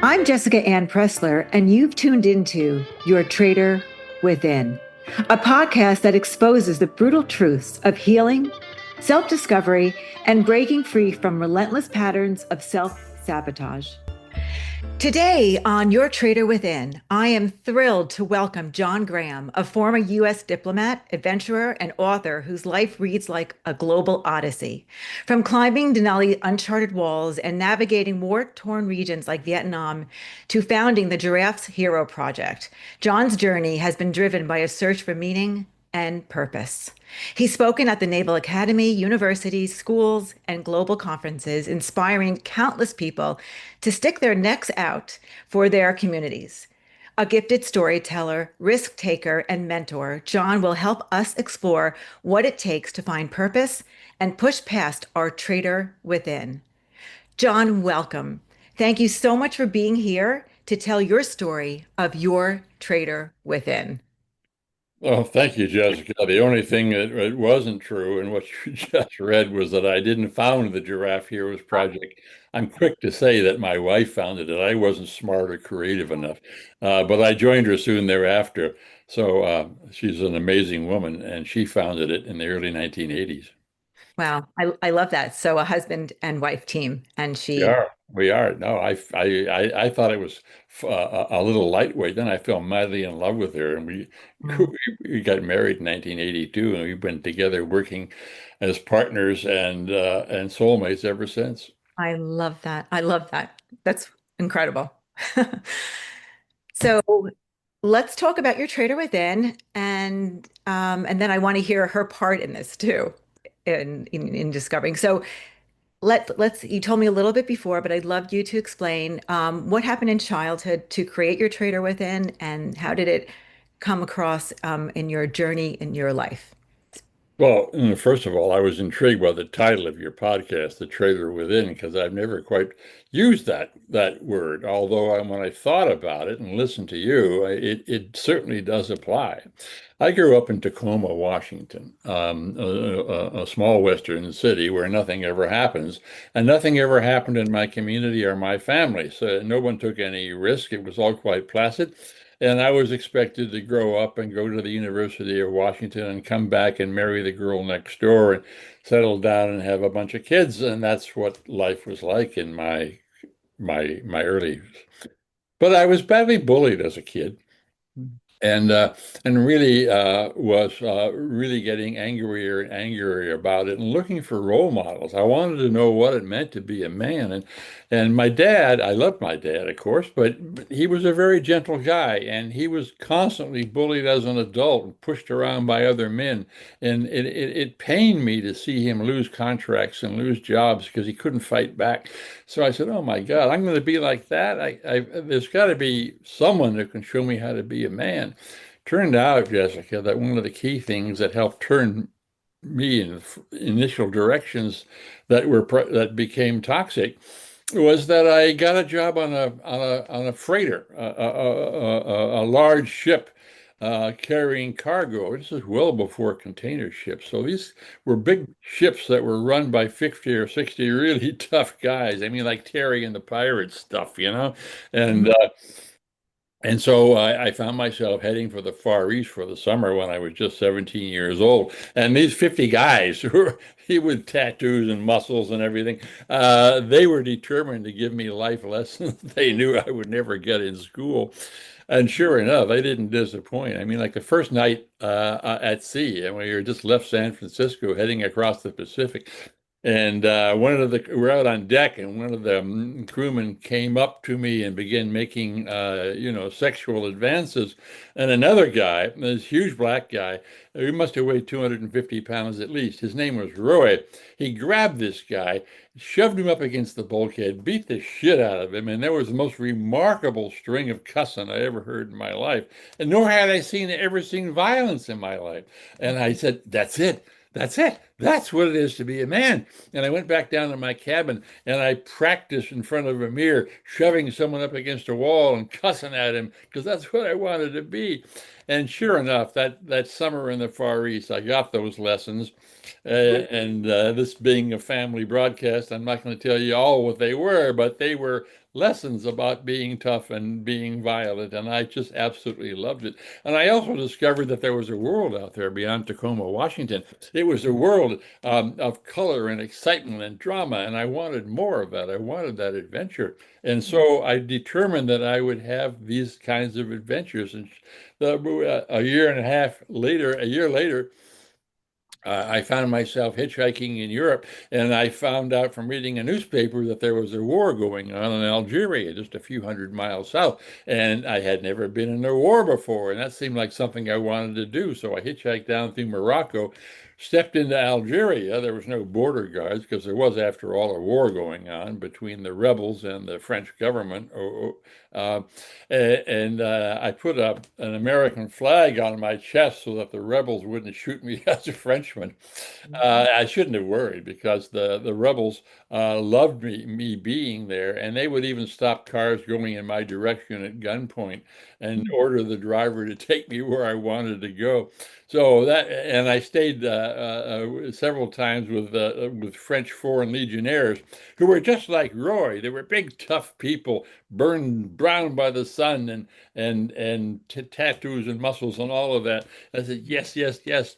I'm Jessica Anne Pressler, and you've tuned into Your Traitor Within, a podcast that exposes the brutal truths of healing, self discovery, and breaking free from relentless patterns of self sabotage. Today on Your Traitor Within, I am thrilled to welcome John Graham, a former U.S. diplomat, adventurer, and author whose life reads like a global odyssey. From climbing Denali uncharted walls and navigating war-torn regions like Vietnam to founding the Giraffe Heroes Project, John's journey has been driven by a search for meaning and purpose. He's spoken at the Naval Academy, universities, schools, and global conferences, inspiring countless people to stick their necks out for their communities. A gifted storyteller, risk taker, and mentor, John will help us explore what it takes to find purpose and push past our traitor within. John, welcome. Thank you so much for being here to tell your story of your traitor within. Oh, thank you, Jessica. The only thing that it wasn't true in what you just read was that I didn't found the Giraffe Heroes Project. I'm quick to say that my wife founded it. I wasn't smart or creative enough, but I joined her soon thereafter. So she's an amazing woman, and she founded it in the early 1980s. Wow, I love that. So a husband and wife team, and We she. are. We are. No, I thought it was a little lightweight. Then I fell madly in love with her, and we Mm, we got married in 1982, and we've been together working as partners and soulmates ever since. I love that. I love that. That's incredible. So let's talk about your trader within, and then I want to hear her part in this too, in discovering. So let's. You told me a little bit before, but I'd love you to explain what happened in childhood to create your trader within, and how did it come across in your journey in your life? Well, first of all, I was intrigued by the title of your podcast, "The Traitor Within," because I've never quite used that word. Although when I thought about it and listened to you, it certainly does apply. I grew up in Tacoma, Washington, a small western city where nothing ever happens, and nothing ever happened in my community or my family. So no one took any risk. It was all quite placid. And I was expected to grow up and go to the University of Washington and come back and marry the girl next door and settle down and have a bunch of kids. And that's what life was like in my early. But I was badly bullied as a kid and really was really getting angrier and angrier about it and looking for role models. I wanted to know what it meant to be a man. And my dad, I loved my dad, of course, but he was a very gentle guy, and he was constantly bullied as an adult and pushed around by other men. And it pained me to see him lose contracts and lose jobs because he couldn't fight back. So I said, "Oh my God, I'm going to be like that. There's got to be someone who can show me how to be a man." Turned out, Jessica, that one of the key things that helped turn me in initial directions that became toxic was that I got a job on a freighter, a large ship carrying cargo. This is well before container ships. So these were big ships that were run by 50 or 60 really tough guys. I mean, like Terry and the Pirates stuff, you know? And so I found myself heading for the Far East for the summer when I was just 17 years old. And these 50 guys who were with tattoos and muscles and everything, they were determined to give me life lessons they knew I would never get in school. And sure enough, they didn't disappoint. I mean, like the first night at sea, and we were just left San Francisco heading across the Pacific. And we're out on deck, and one of the crewmen came up to me and began making, sexual advances. And another guy, this huge black guy, he must have weighed 250 pounds at least. His name was Roy. He grabbed this guy, shoved him up against the bulkhead, beat the shit out of him. And there was the most remarkable string of cussing I ever heard in my life. And nor had I ever seen violence in my life. And I said, "That's it. That's it. That's what it is to be a man. And I went back down to my cabin and I practiced in front of a mirror, shoving someone up against a wall and cussing at him because that's what I wanted to be. And sure enough, that summer in the Far East, I got those lessons. And this being a family broadcast, I'm not going to tell you all what they were, but they were lessons about being tough and being violent. And I just absolutely loved it. And I also discovered that there was a world out there beyond Tacoma, Washington. It was a world of color and excitement and drama. And I wanted more of that. I wanted that adventure. And so I determined that I would have these kinds of adventures. And a year and a half later, a year later, I found myself hitchhiking in Europe, and I found out from reading a newspaper that there was a war going on in Algeria, just a few hundred miles south. And I had never been in a war before, and that seemed like something I wanted to do. So I hitchhiked down through Morocco, stepped into Algeria. There was no border guards because there was, after all, a war going on between the rebels and the French government. Uh, and I put up an American flag on my chest so that the rebels wouldn't shoot me as a Frenchman. I shouldn't have worried because the rebels loved me being there, and they would even stop cars going in my direction at gunpoint and order the driver to take me where I wanted to go. So that, and I stayed several times with French Foreign Legionnaires who were just like Roy. They were big, tough people, burned brown by the sun and tattoos and muscles and all of that. I said, yes, yes, yes.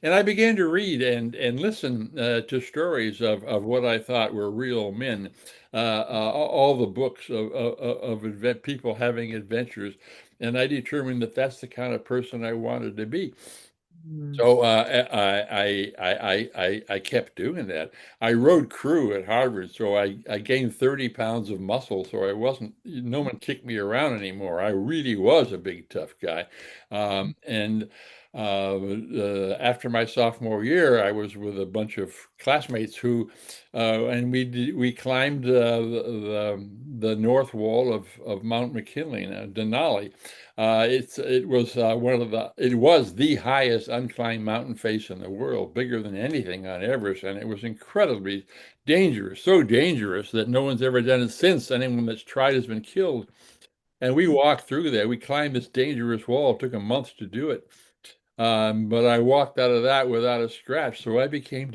And I began to read and listen to stories of what I thought were real men, all the books of people having adventures. And I determined that that's the kind of person I wanted to be. So I kept doing that. I rode crew at Harvard, so I gained 30 pounds of muscle. So I wasn't, no one kicked me around anymore. I really was a big, tough guy. After my sophomore year, I was with a bunch of classmates and we climbed the north wall of Mount McKinley, Denali. It was the highest unclimbed mountain face in the world, bigger than anything on Everest, and it was incredibly dangerous, so dangerous that no one's ever done it since. Anyone that's tried has been killed. And we walked through there. We climbed this dangerous wall. It took a month to do it. But I walked out of that without a scratch. So I became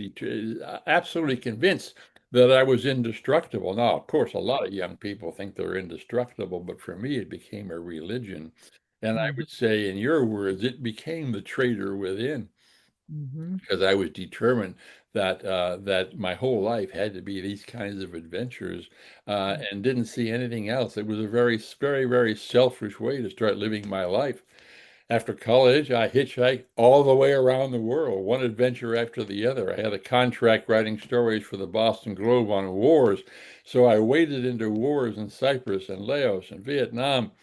absolutely convinced that I was indestructible. Now, of course, a lot of young people think they're indestructible, but for me, it became a religion. And I Mhm. would say, in your words, it became the traitor within, Mhm. because I was determined that my whole life had to be these kinds of adventures, and didn't see anything else. It was a very, very selfish way to start living my life. After college, I hitchhiked all the way around the world, one adventure after the other. I had a contract writing stories for the Boston Globe on wars, so I waded into wars in Cyprus and Laos and Vietnam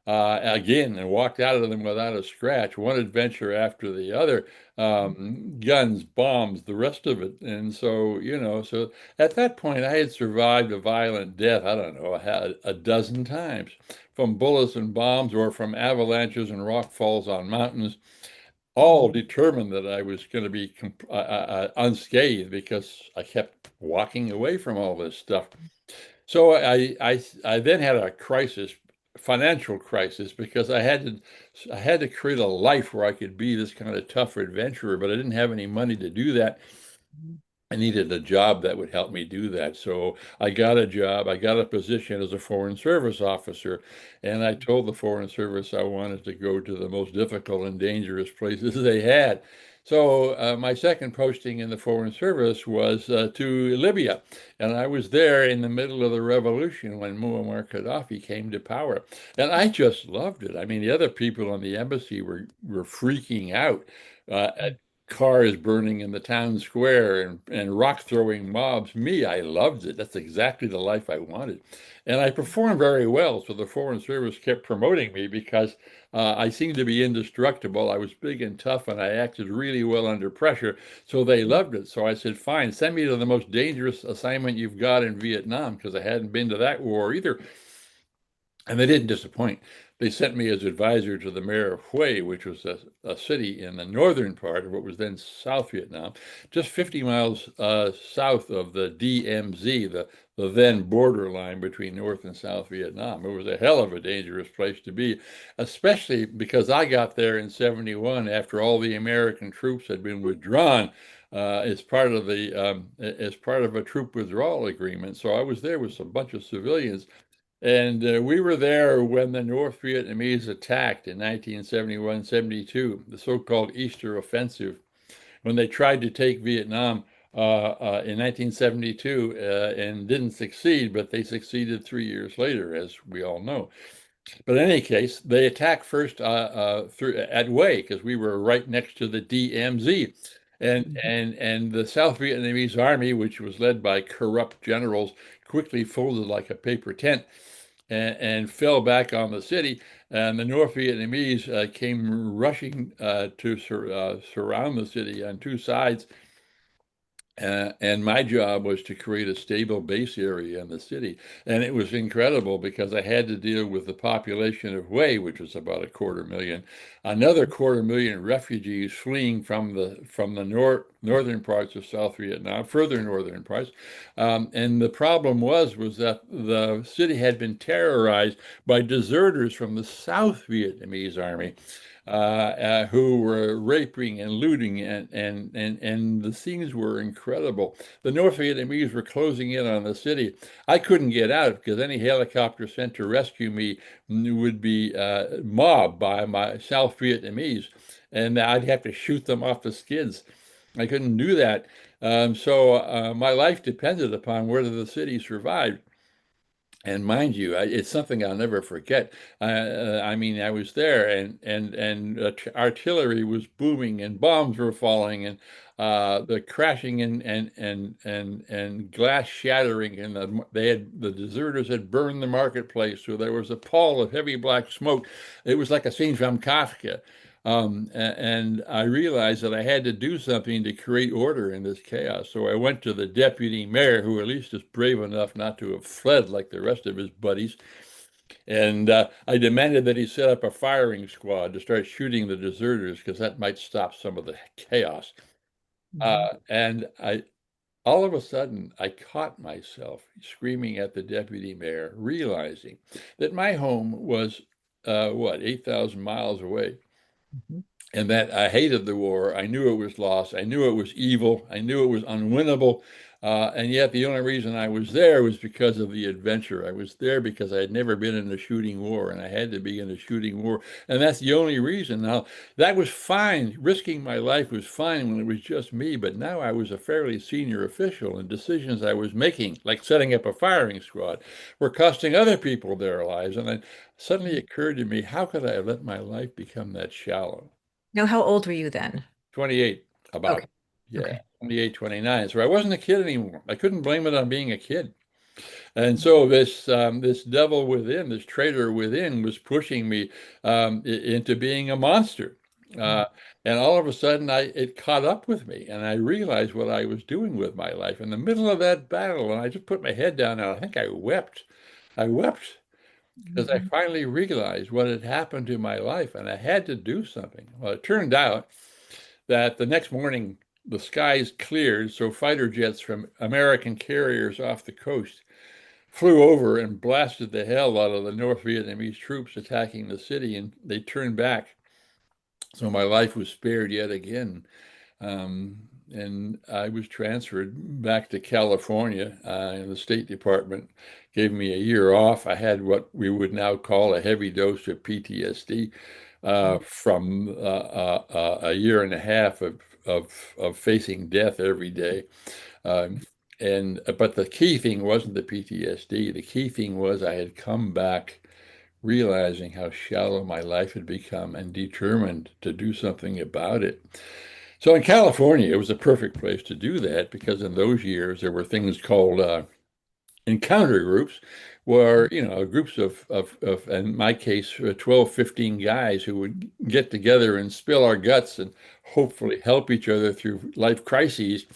again and walked out of them without a scratch, one adventure after the other, guns, bombs, the rest of it. And so, so at that point, I had survived a violent death, I don't know, a dozen times from bullets and bombs or from avalanches and rock falls on mountains, all determined that I was going to be unscathed because I kept walking away from all this stuff. So I then had a crisis, financial crisis, because I had to create a life where I could be this kind of tough adventurer, but I didn't have any money to do that. I needed a job that would help me do that. So I got a job. I got a position as a Foreign Service officer. And I told the Foreign Service I wanted to go to the most difficult and dangerous places they had. So my second posting in the Foreign Service was to Libya. And I was there in the middle of the revolution when Muammar Gaddafi came to power. And I just loved it. I mean, the other people on the embassy were freaking out at cars burning in the town square and rock throwing mobs. Me, I loved it. That's exactly the life I wanted. And I performed very well. So the Foreign Service kept promoting me because I seemed to be indestructible. I was big and tough and I acted really well under pressure. So they loved it. So I said, fine, send me to the most dangerous assignment you've got in Vietnam because I hadn't been to that war either. And they didn't disappoint. they sent me as advisor to the mayor of Hue, which was a city in the northern part of what was then South Vietnam, just 50 miles south of the DMZ, the then borderline between North and South Vietnam. It was a hell of a dangerous place to be, especially because I got there in 71 after all the American troops had been withdrawn as part of a troop withdrawal agreement. So I was there with a bunch of civilians, and we were there when the North Vietnamese attacked in 1971-72, the so-called Easter Offensive, when they tried to take Vietnam in 1972 and didn't succeed, but they succeeded 3 years later, as we all know. But in any case, they attacked first through at Hue because we were right next to the DMZ. And the South Vietnamese army, which was led by corrupt generals, quickly folded like a paper tent and fell back on the city. And the North Vietnamese came rushing to surround the city on two sides. And my job was to create a stable base area in the city. And it was incredible because I had to deal with the population of Hue, which was about a quarter million, another quarter million refugees fleeing from the northern parts of South Vietnam, further northern parts. And the problem was that the city had been terrorized by deserters from the South Vietnamese army who were raping and looting, and the scenes were incredible. The North Vietnamese were closing in on the city. I couldn't get out because any helicopter sent to rescue me would be mobbed by my South Vietnamese, and I'd have to shoot them off the skids. I couldn't do that. So my life depended upon whether the city survived. And mind you, it's something I'll never forget. I mean, I was there, and artillery was booming, and bombs were falling, and the crashing and glass shattering, and the deserters had burned the marketplace, so there was a pall of heavy black smoke. It was like a scene from Kafka. And I realized that I had to do something to create order in this chaos. So I went to the deputy mayor, who at least is brave enough not to have fled like the rest of his buddies. And I demanded that he set up a firing squad to start shooting the deserters because that might stop some of the chaos. And all of a sudden, I caught myself screaming at the deputy mayor, realizing that my home was, 8,000 miles away, and that I hated the war. I knew it was lost. I knew it was evil. I knew it was unwinnable. And yet the only reason I was there was because of the adventure. I was there because I had never been in a shooting war, and I had to be in a shooting war. And that's the only reason. Now, that was fine. Risking my life was fine when it was just me. But now I was a fairly senior official, and decisions I was making, like setting up a firing squad, were costing other people their lives. And then suddenly it occurred to me, how could I have let my life become that shallow? Now, how old were you then? 28, about, Okay. yeah, Okay. 28, 29. So I wasn't a kid anymore. I couldn't blame it on being a kid. And so this devil within, this traitor within, was pushing me into being a monster. Uh, and all of a sudden, it caught up with me, and I realized what I was doing with my life in the middle of that battle. And I just put my head down, and I think I wept. I wept because I Mhm. finally realized what had happened to my life, and I had to do something. Well, it turned out that the next morning the skies cleared, so fighter jets from American carriers off the coast flew over and blasted the hell out of the North Vietnamese troops attacking the city, and they turned back. So my life was spared yet again. And I was transferred back to California, and the State Department gave me a year off. I had what we would now call a heavy dose of PTSD from a year and a half of facing death every day. Um, but the key thing wasn't the PTSD. The key thing was I had come back realizing how shallow my life had become and determined to do something about it. So in California, it was a perfect place to do that because in those years there were things called encounter groups where, groups of in my case, 12, 15 guys who would get together and spill our guts and hopefully help each other through life crises.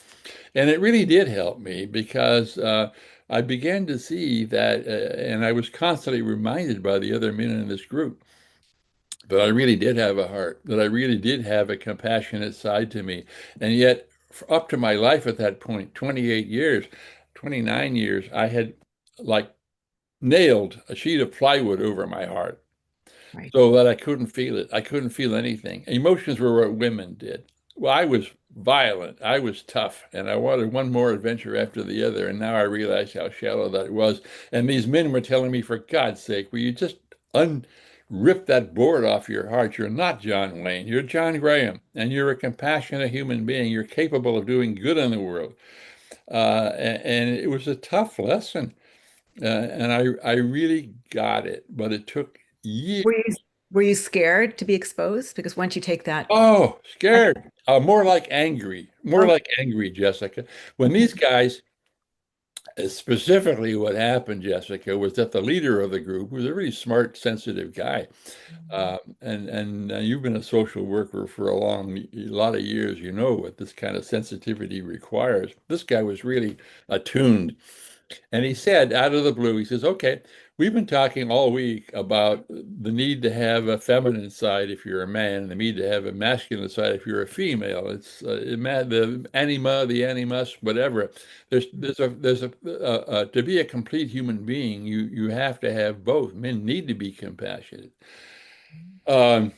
And it really did help me because I began to see that, and I was constantly reminded by the other men in this group that I really did have a heart, that I really did have a compassionate side to me. And yet, up to my life at that point, 28 years, 29 years, I had like nailed a sheet of plywood over my heart Right. so that I couldn't feel it. I couldn't feel anything. Emotions were what women did. Well, I was violent. I was tough, and I wanted one more adventure after the other. And now I realize how shallow that was. And these men were telling me, for God's sake, will you just unrip that board off your heart? You're not John Wayne. You're John Graham, and you're a compassionate human being. You're capable of doing good in the world. And it was a tough lesson. And I really got it, but it took years. Were you were you scared to be exposed? Because once you take that, Oh, that scared. More oh, like angry, Jessica. When these guys, specifically what happened, Jessica, was that the leader of the group was a really smart, sensitive guy. And you've been a social worker for a lot of years. You know what this kind of sensitivity requires. This guy was really attuned. And he said, out of the blue, he says, okay, we've been talking all week about the need to have a feminine side if you're a man, and the need to have a masculine side if you're a female. It's the anima, the animus, whatever. To be a complete human being, you have to have both. Men need to be compassionate. Um,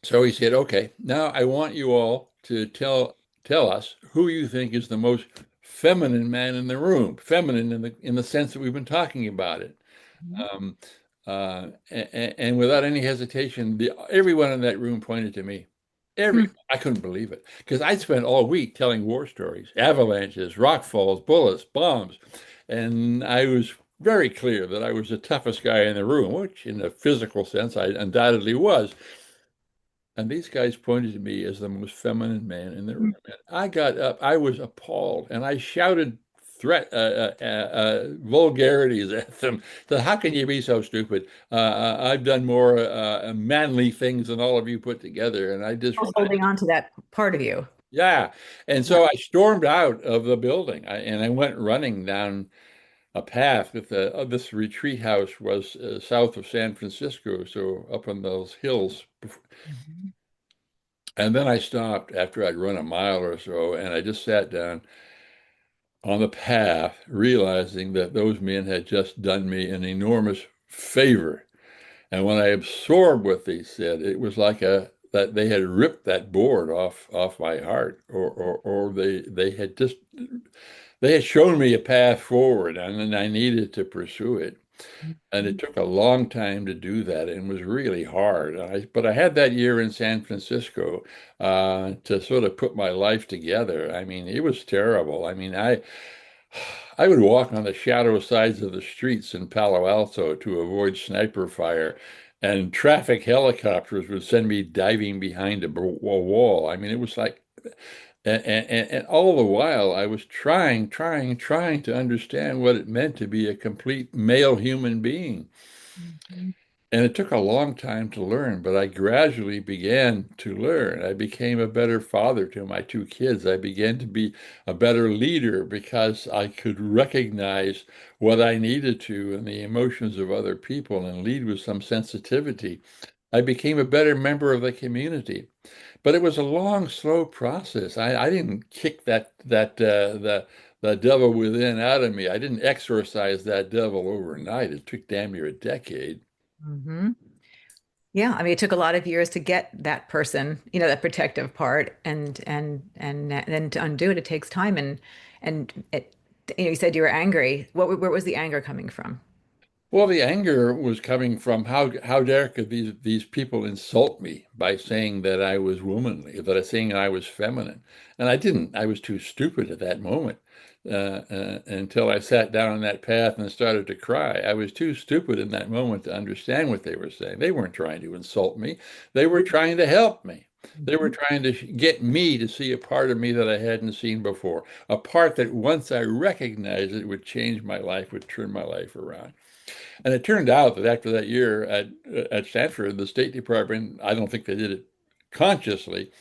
so he said, okay, now I want you all to tell us who you think is the most feminine man in the room, feminine in the sense that we've been talking about it. Um, and without any hesitation, everyone in that room pointed to me. I couldn't believe it because I'd spent all week telling war stories, avalanches, rock falls, bullets, bombs, and I was very clear that I was the toughest guy in the room, which in a physical sense I undoubtedly was. And these guys pointed to me as the most feminine man in the room. And I got up, I was appalled, and I shouted vulgarities at them. So how can you be so stupid? I've done more manly things than all of you put together. And I was holding on to that part of you. yeah. And so I stormed out of the building and I went running down a path with this retreat house was south of San Francisco, so up on those hills. Mhm. And then I stopped after I'd run a mile or so, and I just sat down on the path, realizing that those men had just done me an enormous favor. And when I absorbed what they said, it was like that they had ripped that board off my heart, or they had shown me a path forward, and then I needed to pursue it. And it took a long time to do that and was really hard. But I had that year in San Francisco to sort of put my life together. I mean, it was terrible. I mean, I would walk on the shadow sides of the streets in Palo Alto to avoid sniper fire, and traffic helicopters would send me diving behind a wall. I mean, it was like, and all the while I was trying to understand what it meant to be a complete male human being. Mhm. And it took a long time to learn, but I gradually began to learn. I became a better father to my two kids. I began to be a better leader because I could recognize what I needed to and the emotions of other people and lead with some sensitivity. I became a better member of the community. But it was a long, slow process. I didn't kick the devil within out of me. I didn't exorcise that devil overnight. It took damn near a decade. Mhm. Yeah, I mean, it took a lot of years to get that person, that protective part, and then to undo it, it takes time. And you said you were angry. Where was the anger coming from? Well, the anger was coming from how dare could these people insult me by saying that I was womanly, saying I was feminine, and I didn't. I was too stupid at that moment until I sat down on that path and started to cry. I was too stupid in that moment to understand what they were saying. They weren't trying to insult me. They were trying to help me. They were Mhm. trying to get me to see a part of me that I hadn't seen before, a part that once I recognized it would change my life, would turn my life around. And it turned out that after that year at Stanford, the State Department, I don't think they did it consciously,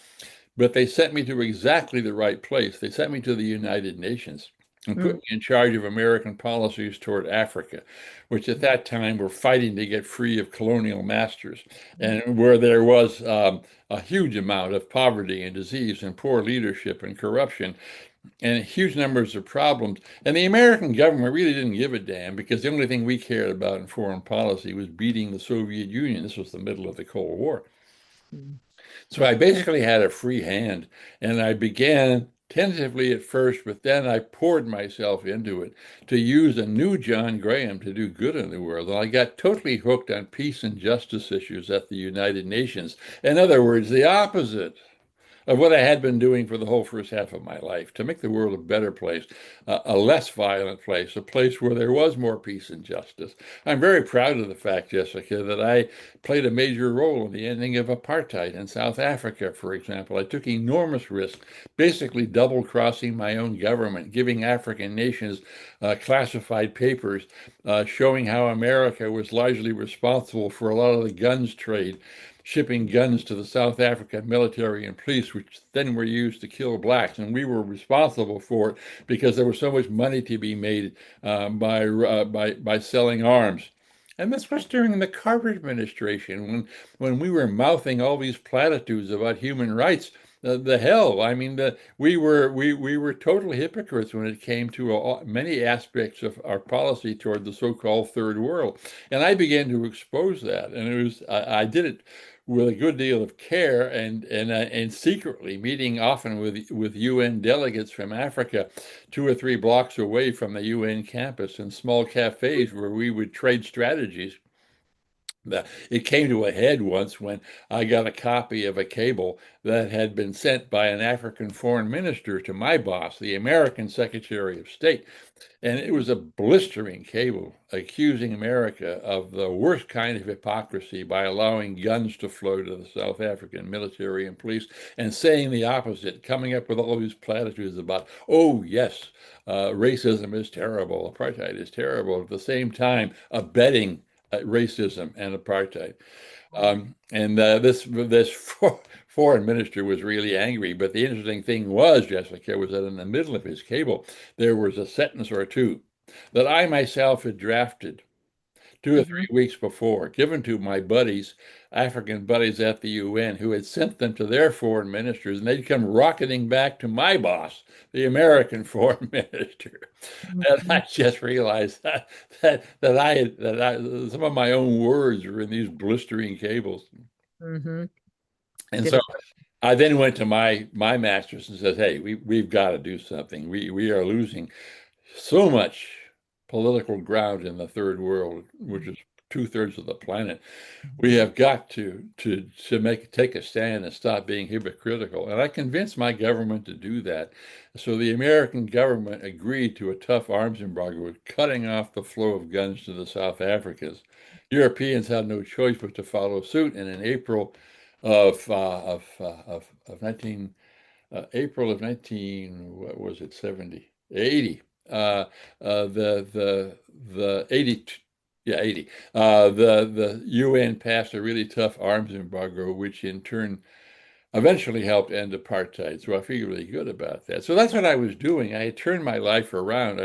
but they sent me to exactly the right place. They sent me to the United Nations. and put Mm, me in charge of American policies toward Africa, which at that time were fighting to get free of colonial masters, and where there was a huge amount of poverty and disease and poor leadership and corruption and huge numbers of problems. And the American government really didn't give a damn because the only thing we cared about in foreign policy was beating the Soviet Union. This was the middle of the Cold War. mm, So I basically had a free hand, and I began tentatively at first, but then I poured myself into it to use a new John Graham to do good in the world. And I got totally hooked on peace and justice issues at the United Nations. In other words, the opposite of what I had been doing for the whole first half of my life to make the world a better place, a less violent place, a place where there was more peace and justice. I'm very proud of the fact, Jessica, that I played a major role in the ending of apartheid in South Africa, for example. I took enormous risks, basically double crossing my own government, giving African nations classified papers showing how America was largely responsible for a lot of the guns trade, shipping guns to the South African military and police, which then were used to kill blacks. And we were responsible for it because there was so much money to be made by selling arms. And this was during the Carter administration when we were mouthing all these platitudes about human rights. The hell, I mean, we were total hypocrites when it came to many aspects of our policy toward the so-called third world, and I began to expose that, and I did it with a good deal of care and secretly, meeting often with UN delegates from Africa, 2 or 3 blocks away from the UN campus in small cafes where we would trade strategies. It came to a head once when I got a copy of a cable that had been sent by an African foreign minister to my boss, the American Secretary of State. And it was a blistering cable accusing America of the worst kind of hypocrisy by allowing guns to flow to the South African military and police and saying the opposite, coming up with all these platitudes about, oh, yes, racism is terrible, apartheid is terrible, at the same time abetting racism and apartheid. And this foreign minister was really angry. But the interesting thing was, Jessica, was that in the middle of his cable, there was a sentence or two that I myself had drafted 2 or 3 weeks before, given to my buddies, African buddies at the UN, who had sent them to their foreign ministers, and they'd come rocketing back to my boss, the American foreign minister. And I mhm, just realized that some of my own words were in these blistering cables. mhm. And Did so it? I then went to my masters and said, "Hey, we've got to do something. We are losing so much political ground in the third world, which is 2/3 of the planet. We have got to take a stand and stop being hypocritical." And I convinced my government to do that. So the American government agreed to a tough arms embargo, cutting off the flow of guns to the South Africans. Europeans had no choice but to follow suit. And in April of 19 April of 19, what was it, 70, 80, the 80, yeah, 80, the UN passed a really tough arms embargo, which in turn eventually helped end apartheid. So I feel really good about that. So that's what I was doing. I had turned my life around.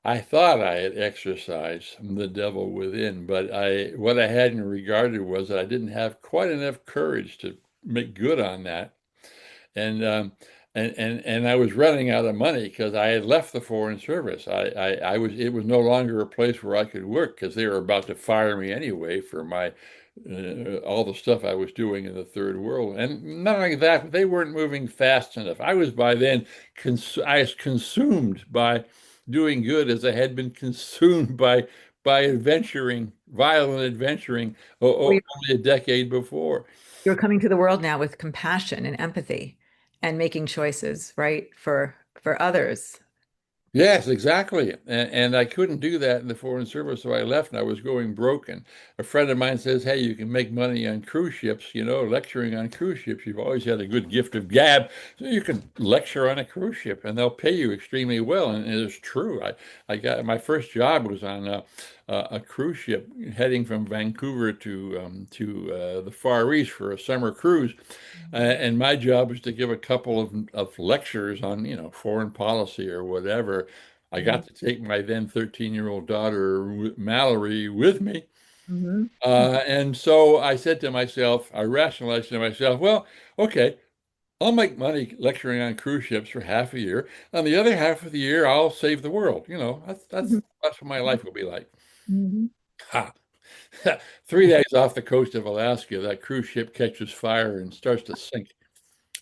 I thought I had exercised the devil within, but what I hadn't regarded was that I didn't have quite enough courage to make good on that. And and I was running out of money because I had left the Foreign Service. I was it was no longer a place where I could work because they were about to fire me anyway for my all the stuff I was doing in the third world. And not only that, but they weren't moving fast enough. I was by then I was consumed by doing good as I had been consumed by adventuring, violent adventuring Well, only a decade before. you're coming to the world now with compassion and empathy and making choices, right, for others. Yes, exactly. And I couldn't do that in the Foreign Service, so I left and I was going broke. And a friend of mine says, hey, you can make money on cruise ships, lecturing on cruise ships. You've always had a good gift of gab, so you can lecture on a cruise ship and they'll pay you extremely well. And it is true. I got my first job was on a cruise ship heading from Vancouver to the Far East for a summer cruise. And my job was to give a couple of lectures on, foreign policy or whatever. I got to take my then 13-year-old daughter, Mallory, with me. Mm-hmm. And so I said to myself, I rationalized to myself, well, okay, I'll make money lecturing on cruise ships for half a year. On the other half of the year, I'll save the world. That's what my life will be like. Mm-hmm. Ha! 3 days off the coast of Alaska, that cruise ship catches fire and starts to sink.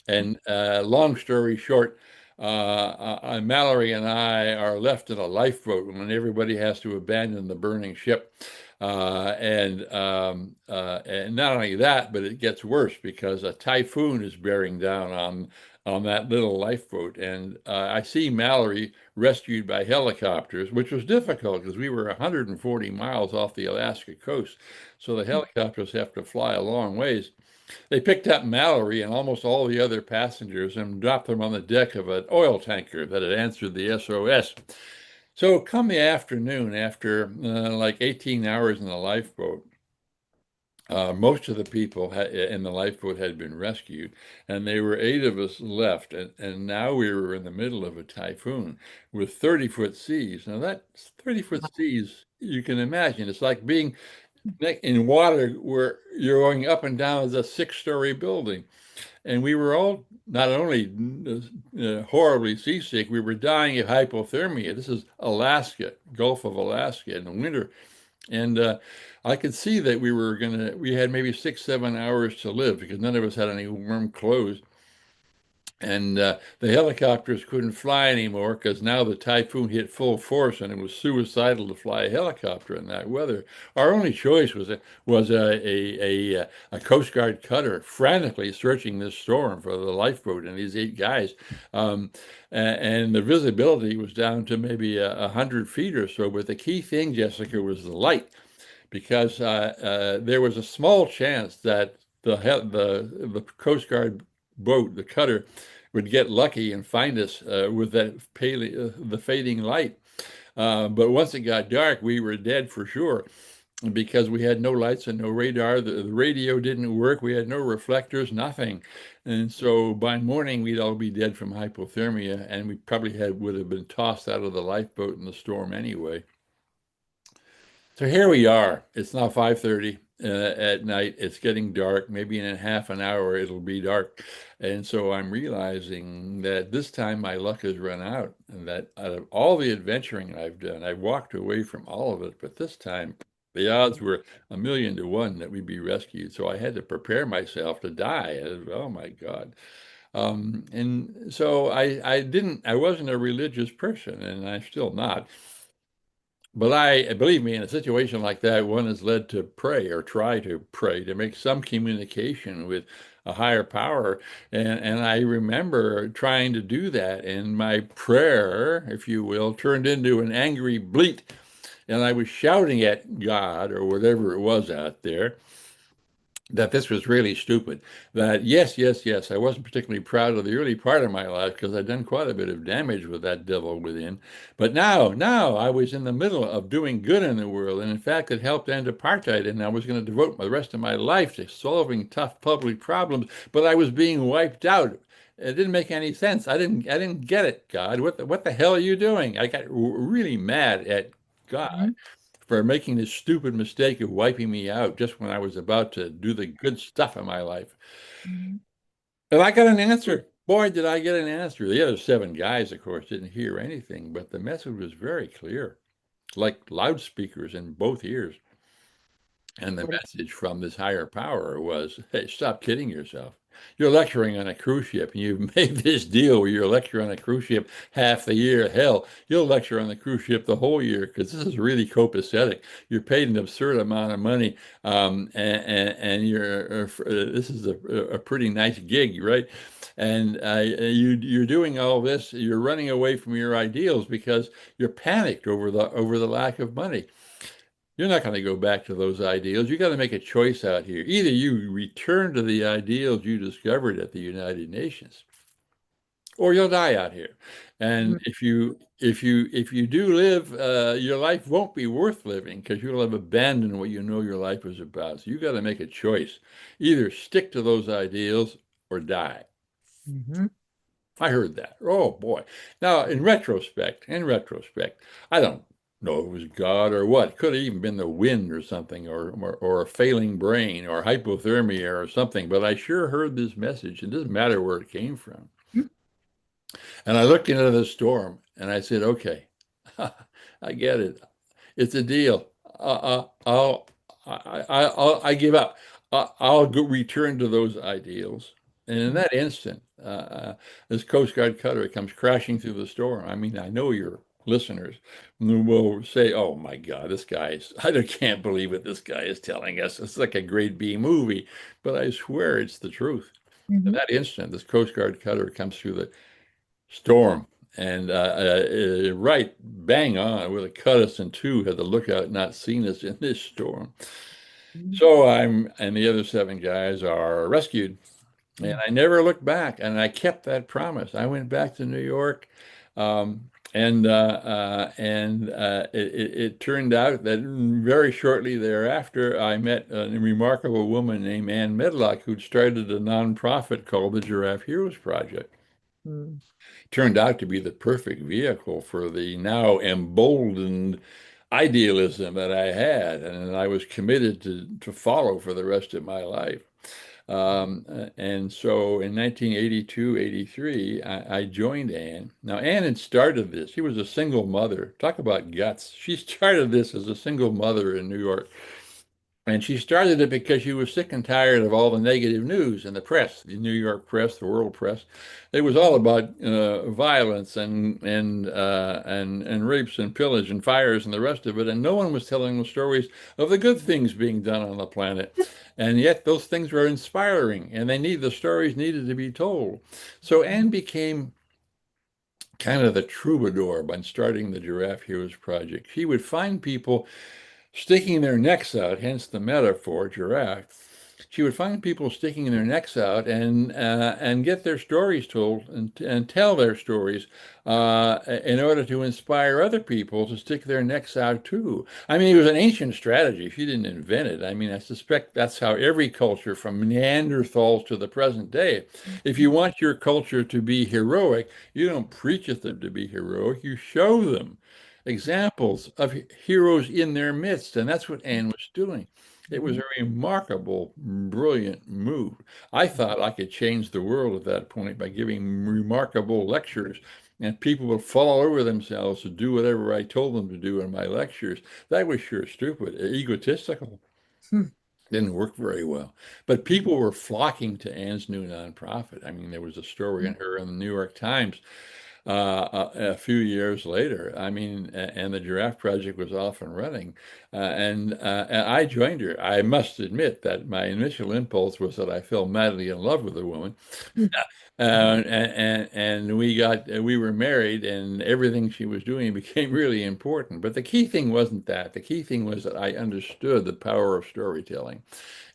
And long story short, Mallory and I are left in a lifeboat when everybody has to abandon the burning ship. And not only that, but it gets worse because a typhoon is bearing down on that little lifeboat. And I see Mallory rescued by helicopters, which was difficult because we were 140 miles off the Alaska coast. So the helicopters have to fly a long ways. They picked up Mallory and almost all the other passengers and dropped them on the deck of an oil tanker that had answered the SOS. So, come the afternoon, after like 18 hours in the lifeboat, most of the people in the lifeboat had been rescued, and there were 8 of us left. And now we were in the middle of a typhoon with 30-foot seas. Now, that 30-foot seas, you can imagine, it's like being in water where you're going up and down as a 6-story building. And we were all not only horribly seasick, we were dying of hypothermia. This is Alaska, Gulf of Alaska in the winter. And I could see that we had maybe 6, 7 hours to live because none of us had any warm clothes. And the helicopters couldn't fly anymore because now the typhoon hit full force and it was suicidal to fly a helicopter in that weather. Our only choice was a Coast Guard cutter frantically searching this storm for the lifeboat and these 8 guys. And the visibility was down to maybe 100 feet or so. But the key thing, Jessica, was the light because there was a small chance that the Coast Guard boat, the cutter, would get lucky and find us with the fading light. But once it got dark, we were dead for sure because we had no lights and no radar. The radio didn't work. We had no reflectors, nothing. And so by morning, we'd all be dead from hypothermia, and we probably would have been tossed out of the lifeboat in the storm anyway. So here we are. It's now 5:30 at night. It's getting dark. Maybe in a half an hour it'll be dark. And so I'm realizing that this time my luck has run out and that out of all the adventuring I've done, I've walked away from all of it. But this time the odds were 1,000,000 to 1 that we'd be rescued. So I had to prepare myself to die. Oh my God. And so I wasn't a religious person and I'm still not. But believe me, in a situation like that, one is led to pray or try to pray to make some communication with a higher power. And I remember trying to do that, and my prayer, if you will, turned into an angry bleat. And I was shouting at God or whatever it was out there that this was really stupid. That yes, yes, yes, I wasn't particularly proud of the early part of my life because I'd done quite a bit of damage with that devil within. But now I was in the middle of doing good in the world, and in fact, it helped end apartheid, and I was going to devote the rest of my life to solving tough public problems. But I was being wiped out. It didn't make any sense. I didn't get it, God. What the hell are you doing? I got really mad at God Mm-hmm. for making this stupid mistake of wiping me out just when I was about to do the good stuff in my life. Mm-hmm. And I got an answer. Boy, did I get an answer. The other 7 guys, of course, didn't hear anything, but the message was very clear, like loudspeakers in both ears. And the What message from this higher power was, hey, stop kidding yourself. You're lecturing on a cruise ship, and you've made this deal where you're lecturing on a cruise ship half the year. Hell, you'll lecture on the cruise ship the whole year because this is really copacetic. You're paid an absurd amount of money, and this is a pretty nice gig, right? And you're doing all this. You're running away from your ideals because you're panicked over the lack of money. You're not going to go back to those ideals. You got to make a choice out here. Either you return to the ideals you discovered at the United Nations, or you'll die out here. And if you do live, your life won't be worth living because you'll have abandoned what you know your life was about. So you got to make a choice. Either stick to those ideals or die. Mm-hmm. I heard that. Oh boy. Now, in retrospect, I don't know if it was God or what. It could have even been the wind or something, or a failing brain or hypothermia or something. But I sure heard this message. It doesn't matter where it came from. And I looked into the storm and I said, okay, I get it. It's a deal. I give up. I'll go return to those ideals. And in that instant, this Coast Guard cutter comes crashing through the storm. I mean, I know your listeners will say, "Oh my God, I can't believe what this guy is telling us. It's like a grade B movie." But I swear it's the truth. In Mm-hmm. that instant, this Coast Guard cutter comes through the storm and right bang on would have cut us in two had the lookout not seen us in this storm. So I'm and the other seven guys are rescued, and I never looked back, and I kept that promise. I went back to New York, it turned out that very shortly thereafter I met a remarkable woman named Ann Medlock who'd started a nonprofit called the Giraffe Heroes Project. Mm-hmm. Turned out to be the perfect vehicle for the now emboldened idealism that I had, and I was committed to follow for the rest of my life. And so in 1982, 83, I joined Ann. Now, Ann had started this. She was a single mother. Talk about guts. She started this as a single mother in New York. And she started it because she was sick and tired of all the negative news in the press, the New York press, the world press. It was all about violence and rapes and pillage and fires and the rest of it, and no one was telling the stories of the good things being done on the planet. And yet those things were inspiring, and the stories needed to be told. So Anne became kind of the troubadour by starting the Giraffe Heroes Project. She would find people sticking their necks out, hence the metaphor, giraffe. She would find people sticking their necks out and get their stories told and tell their stories in order to inspire other people to stick their necks out too. I mean, it was an ancient strategy. She didn't invent it. I mean, I suspect that's how every culture from Neanderthals to the present day. If you want your culture to be heroic, you don't preach at them to be heroic. You show them examples of heroes in their midst. And that's what Anne was doing. It was a remarkable, brilliant move. I thought I could change the world at that point by giving remarkable lectures, and people would fall over themselves to do whatever I told them to do in my lectures. That was sure stupid, egotistical. Didn't work very well. But people were flocking to Anne's new nonprofit. I mean, there was a story on her in the New York Times a few years later. I mean, and the Giraffe Project was off and running. And I joined her. I must admit that my initial impulse was that I fell madly in love with the woman. And we were married, and everything she was doing became really important. But the key thing wasn't that. The key thing was that I understood the power of storytelling.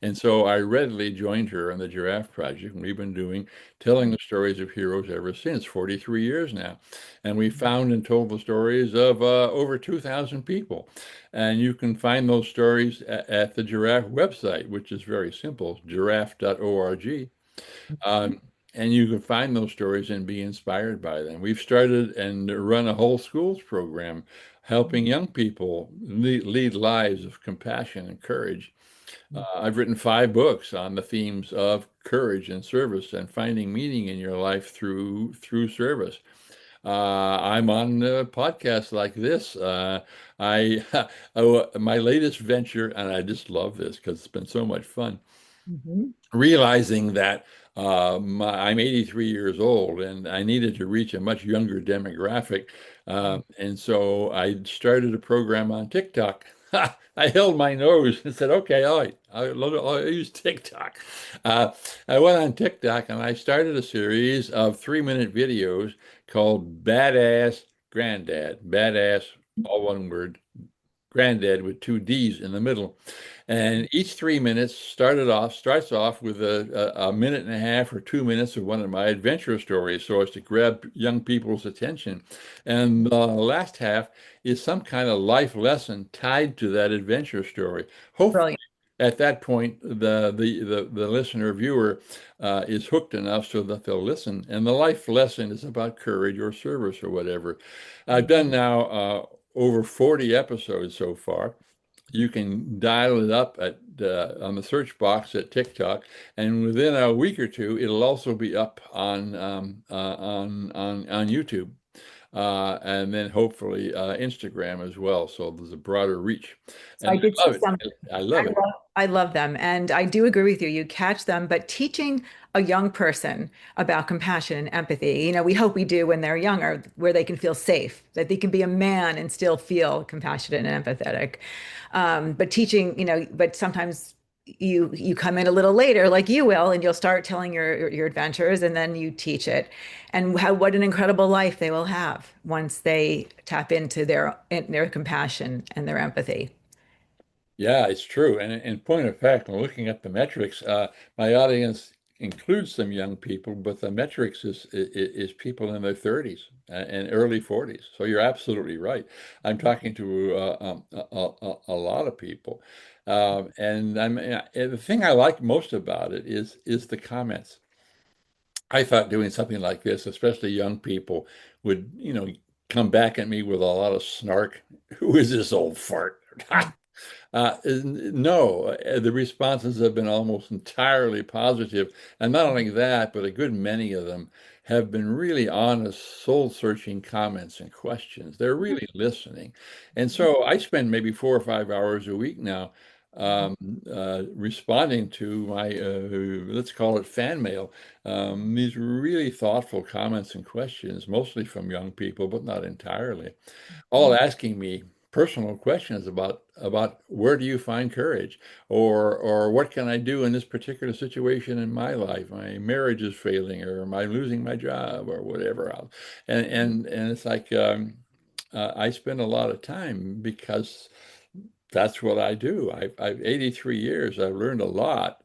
And so I readily joined her on the Giraffe Project, and we've been telling the stories of heroes ever since, 43 years now. And we found and told the stories of over 2,000 people. And you can find those stories at the Giraffe website, which is very simple, giraffe.org. And you can find those stories and be inspired by them. We've started and run a whole schools program helping young people lead lives of compassion and courage. I've written 5 books on the themes of courage and service and finding meaning in your life through service. I'm on podcasts like this. I my latest venture, and I just love this because it's been so much fun. Mm-hmm. Realizing that I'm 83 years old, and I needed to reach a much younger demographic. And so I started a program on TikTok. I held my nose and said, okay, all right, I'll use TikTok. Uh, I went on TikTok and I started a series of 3-minute videos called Badass Granddad. Badass, all one word, Granddad with two D's in the middle. And each 3 minutes starts off with a minute and a half or 2 minutes of one of my adventure stories so as to grab young people's attention. And the last half is some kind of life lesson tied to that adventure story. Hopefully, Brilliant. at that point, the listener viewer is hooked enough so that they'll listen. And the life lesson is about courage or service or whatever. I've done now over 40 episodes so far. You can dial it up at on the search box at TikTok, and within a week or two, it'll also be up on YouTube, and then hopefully Instagram as well. So there's a broader reach, So I and did I see love it. some. I love it. I love them. And I do agree with you. You catch them, but teaching a young person about compassion and empathy, we hope we do when they're younger, where they can feel safe, that they can be a man and still feel compassionate and empathetic. But teaching, but sometimes you come in a little later, like you will, and you'll start telling your adventures, and then you teach it, and what an incredible life they will have once they tap into their compassion and their empathy. Yeah, it's true. And in point of fact, when looking at the metrics, my audience includes some young people, but the metrics is people in their 30s and early 40s. So you're absolutely right. I'm talking to a lot of people, and the thing I like most about it is the comments. I thought doing something like this, especially young people, would come back at me with a lot of snark. Who is this old fart? No, the responses have been almost entirely positive. And not only that, but a good many of them have been really honest, soul-searching comments and questions. They're really listening. And so I spend maybe 4 or 5 hours a week now responding to my, let's call it fan mail, these really thoughtful comments and questions, mostly from young people, but not entirely, all asking me personal questions about where do you find courage, or what can I do in this particular situation in my life? My marriage is failing, or am I losing my job, or whatever else. And it's like I spend a lot of time because that's what I do. I've 83 years. I've learned a lot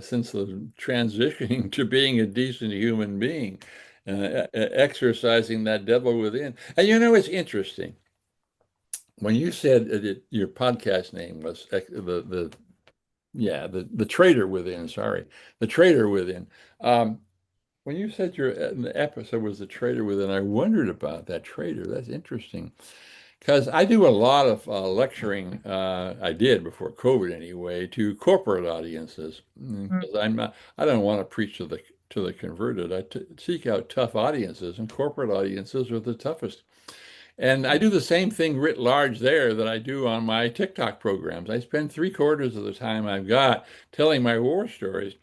since the transitioning to being a decent human being, exercising that devil within. And it's interesting. When you said your podcast name was the Traitor Within, sorry, the Traitor Within. When you said your the episode was the Traitor Within, I wondered about that traitor. That's interesting because I do a lot of lecturing. I did before COVID anyway to corporate audiences because I don't want to preach to the converted. I seek out tough audiences, and corporate audiences are the toughest. And I do the same thing writ large there that I do on my TikTok programs. I spend 3/4 of the time I've got telling my war stories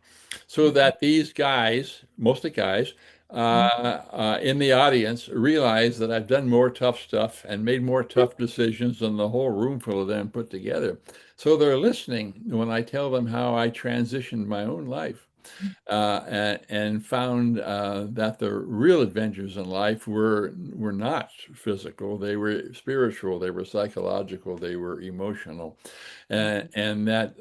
so that these guys, mostly guys, in the audience realize that I've done more tough stuff and made more tough decisions than the whole room full of them put together. So they're listening when I tell them how I transitioned my own life and found that the real adventures in life were not physical. They were spiritual. They were psychological. They were emotional, and that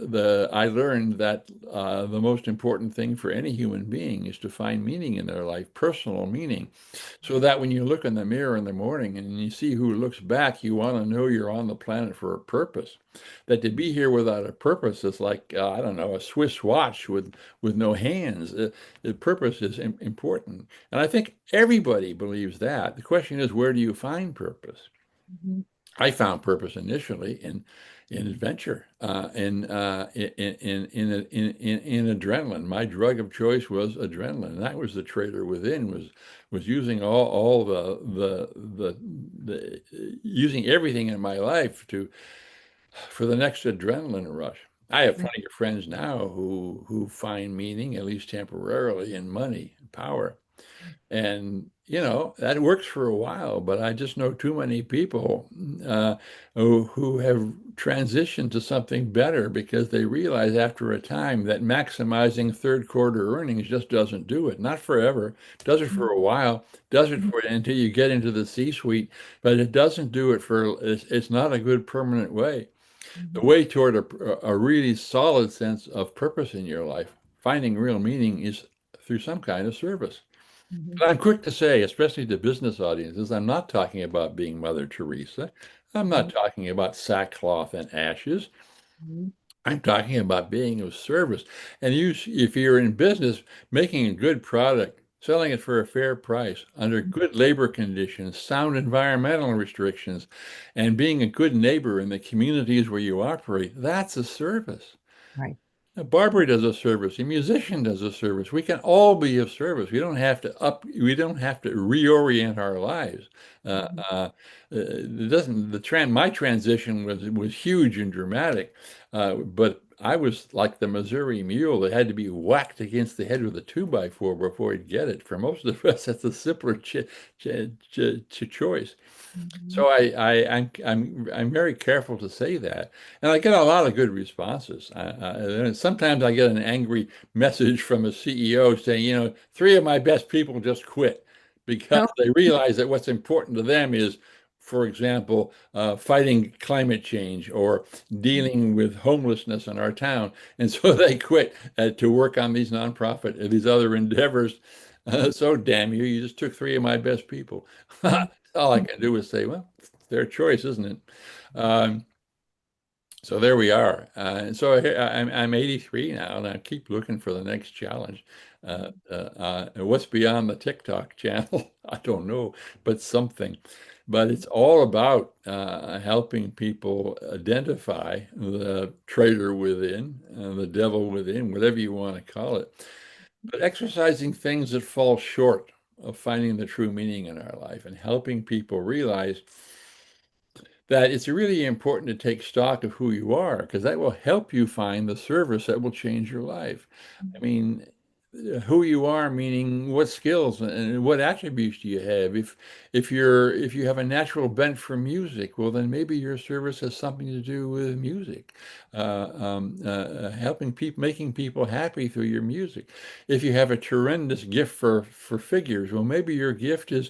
I learned that the most important thing for any human being is to find meaning in their life, personal meaning, so that when you look in the mirror in the morning and you see who looks back, you want to know you're on the planet for a purpose. That to be here without a purpose is like I don't know, a Swiss watch with no hands. The purpose is important. And I think everybody believes that. The question is, where do you find purpose? Mhm. I found purpose initially in adventure, in adrenaline. My drug of choice was adrenaline. And that was the traitor within, was using all the using everything in my life to for the next adrenaline rush. I have plenty of friends now who find meaning, at least temporarily, in money and power. And, that works for a while, but I just know too many people who have transitioned to something better because they realize after a time that maximizing third quarter earnings just doesn't do it. Not forever, does it for a while, does it for until you get into the C-suite, but it doesn't do it it's not a good permanent way. The way toward a really solid sense of purpose in your life, finding real meaning, is through some kind of service. But I'm quick to say, especially to business audiences, I'm not talking about being Mother Teresa. I'm not talking about sackcloth and ashes. I'm talking about being of service. And if you're in business, making a good product, selling it for a fair price, under good labor conditions, sound environmental restrictions, and being a good neighbor in the communities where you operate, that's a service. Right. A barber does a service, a musician does a service. We can all be of service. We don't have to reorient our lives. It doesn't, my transition was huge and dramatic, but I was like the Missouri mule that had to be whacked against the head with a 2x4 before he'd get it. For most of us, that's a simpler choice. So I'm very careful to say that, and I get a lot of good responses. Sometimes I get an angry message from a CEO saying, three of my best people just quit because Oh, they realize that what's important to them is, for example, fighting climate change or dealing with homelessness in our town, and so they quit to work on these these other endeavors. So damn you, you just took three of my best people. All I can do is say, well, it's their choice, isn't it? Um, so there we are. And so I'm 83 now, and I keep looking for the next challenge. What's beyond the TikTok channel? I don't know, but something. But it's all about helping people identify the traitor within, the devil within, whatever you want to call it, but exercising things that fall short of finding the true meaning in our life and helping people realize that it's really important to take stock of who you are because that will help you find the service that will change your life. I mean, who you are, meaning what skills and what attributes do you have? If you have a natural bent for music, well, then maybe your service has something to do with music, helping people, making people happy through your music. If you have a tremendous gift for figures, well, maybe your gift is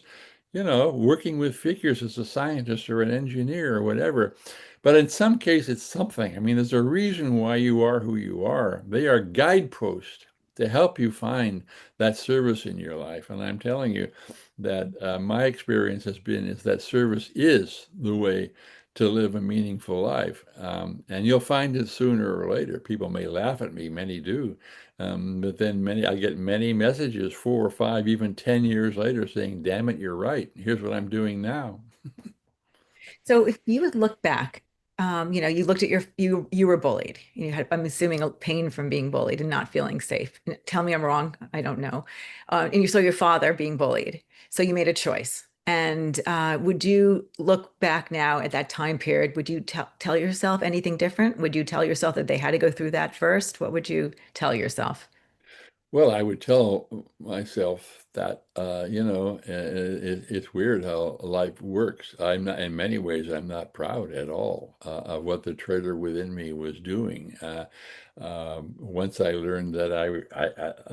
working with figures as a scientist or an engineer or whatever. But in some case, it's something. I mean, there's a reason why you are who you are. They are guideposts to help you find that service in your life. And I'm telling you that my experience has been is that service is the way to live a meaningful life. And you'll find it sooner or later. People may laugh at me, many do. But then I get many messages 4 or 5, even 10 years later saying, damn it, you're right. Here's what I'm doing now. so if you would look back, you looked at you were bullied. You had, I'm assuming, a pain from being bullied and not feeling safe. Tell me I'm wrong. I don't know. And you saw your father being bullied. So you made a choice. And would you look back now at that time period? Would you tell yourself anything different? Would you tell yourself that they had to go through that first? What would you tell yourself? Well, I would tell myself that, it's weird how life works. I'm not, in many ways, I'm not proud at all of what the traitor within me was doing. Once I learned that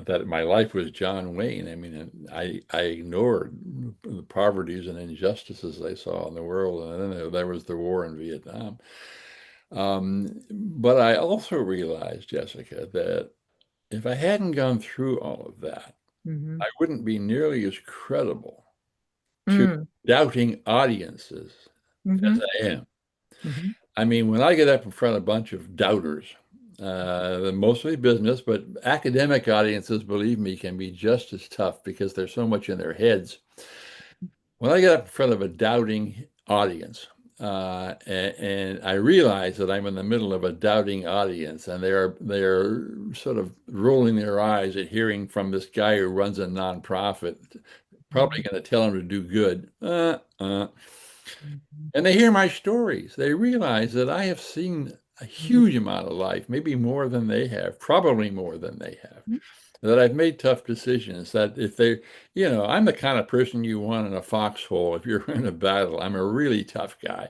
that my life was John Wayne, I mean, I ignored the poverties and injustices I saw in the world, and then there was the war in Vietnam. But I also realized, Jessica, that if I hadn't gone through all of that, Hmm. I wouldn't be nearly as credible to Mm. doubting audiences as Hmm. I am. Hmm. I mean, when I get up in front of a bunch of doubters, they're mostly business, but academic audiences, believe me, can be just as tough because there's so much in their heads. When I get up in front of a doubting audience, and I realize that I'm in the middle of a doubting audience, and they are sort of rolling their eyes at hearing from this guy who runs a nonprofit, probably going to tell them to do good. And they hear my stories. They realize that I have seen a huge amount of life, maybe more than they have, probably more than they have. Mhm. That I've made tough decisions that if they, I'm the kind of person you want in a foxhole if you're in a battle. I'm a really tough guy.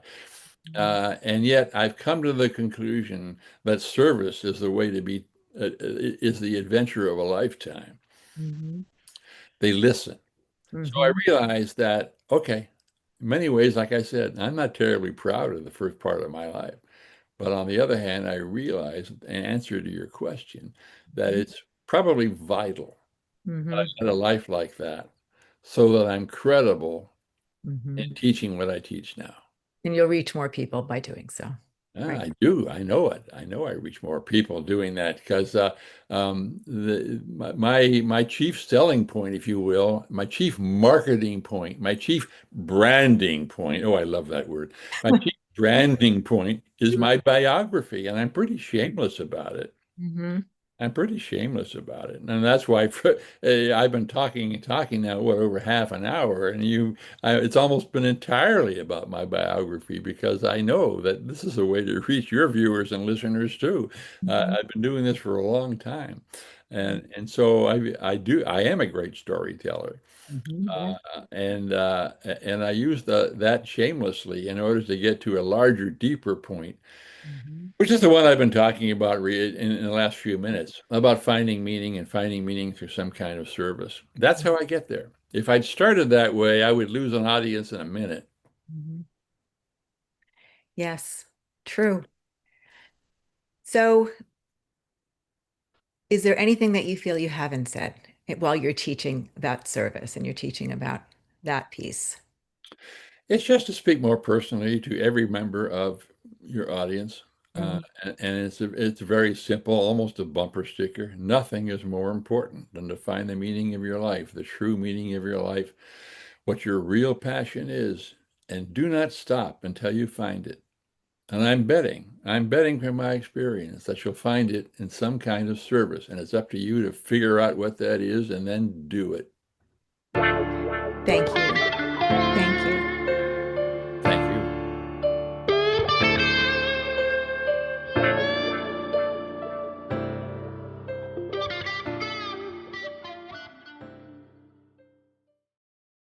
And yet I've come to the conclusion that service is the way to be, is the adventure of a lifetime. Mhm. They listen. So I Mhm. realized that, okay, in many ways, like I said, I'm not terribly proud of the first part of my life. But on the other hand, I realized, in answer to your question, that it's probably vital that Mhm. I had a life like that so that I'm credible in Mhm. teaching what I teach now. And you'll reach more people by doing so. Right. I do. I know it. I know I reach more people doing that because my chief selling point, if you will, my chief marketing point, my chief branding point. Oh, I love that word. My chief branding point is my biography, and I'm pretty shameless about it. Mhm. I'm pretty shameless about it, and that's why I've been talking and talking now, what, over half an hour, and it's almost been entirely about my biography because I know that this is a way to reach your viewers and listeners too. Mhm. I've been doing this for a long time, and so I am a great storyteller, Mhm. Yeah. and I use that shamelessly in order to get to a larger, deeper point, Mhm. which is the one I've been talking about in the last few minutes, about finding meaning and finding meaning through some kind of service. That's how I get there. If I'd started that way, I would lose an audience in a minute. Mhm. Yes, true. So, is there anything that you feel you haven't said while you're teaching about service and you're teaching about that piece? It's just to speak more personally to every member of your audience. Mhm. And it's very simple, almost a bumper sticker. Nothing is more important than to find the meaning of your life, the true meaning of your life, what your real passion is, and do not stop until you find it. And I'm betting from my experience that you'll find it in some kind of service. And it's up to you to figure out what that is and then do it. Thank you.